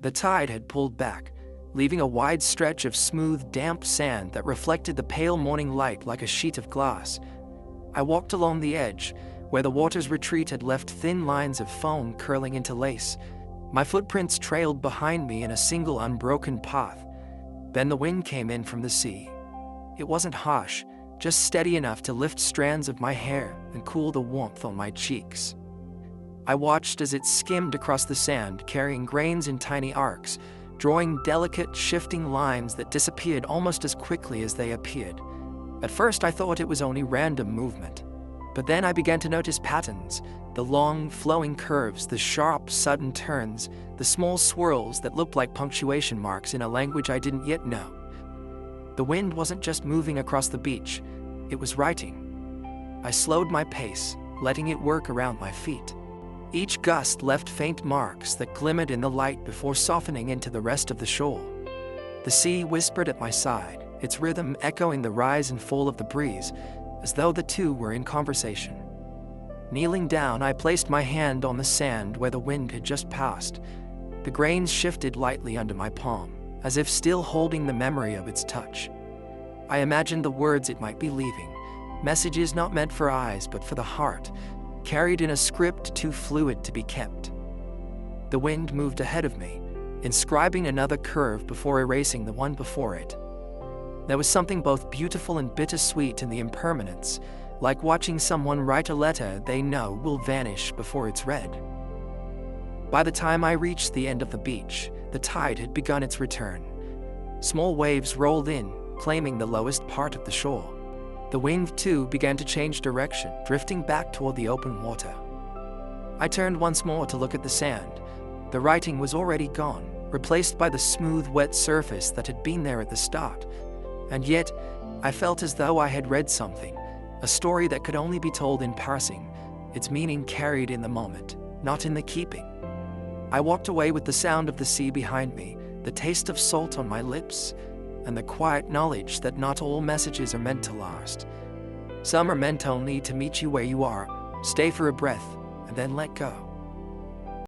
The tide had pulled back, leaving a wide stretch of smooth, damp sand that reflected the pale morning light like a sheet of glass. I walked along the edge, where the water's retreat had left thin lines of foam curling into lace. My footprints trailed behind me in a single unbroken path. Then the wind came in from the sea. It wasn't harsh, just steady enough to lift strands of my hair and cool the warmth on my cheeks. I watched as it skimmed across the sand, carrying grains in tiny arcs, drawing delicate, shifting lines that disappeared almost as quickly as they appeared. At first, I thought it was only random movement. But then I began to notice patterns, the long, flowing curves, the sharp, sudden turns, the small swirls that looked like punctuation marks in a language I didn't yet know. The wind wasn't just moving across the beach, it was writing. I slowed my pace, letting it work around my feet. Each gust left faint marks that glimmered in the light before softening into the rest of the shore. The sea whispered at my side, its rhythm echoing the rise and fall of the breeze, as though the two were in conversation. Kneeling down, I placed my hand on the sand where the wind had just passed. The grains shifted lightly under my palm, as if still holding the memory of its touch. I imagined the words it might be leaving, messages not meant for eyes but for the heart, carried in a script too fluid to be kept. The wind moved ahead of me, inscribing another curve before erasing the one before it. There was something both beautiful and bittersweet in the impermanence, like watching someone write a letter they know will vanish before it's read. By the time I reached the end of the beach, the tide had begun its return. Small waves rolled in, claiming the lowest part of the shore. The wind, too, began to change direction, drifting back toward the open water. I turned once more to look at the sand. The writing was already gone, replaced by the smooth, wet surface that had been there at the start. And yet, I felt as though I had read something, a story that could only be told in passing, its meaning carried in the moment, not in the keeping. I walked away with the sound of the sea behind me, the taste of salt on my lips, and the quiet knowledge that not all messages are meant to last. Some are meant only to meet you where you are, stay for a breath, and then let go.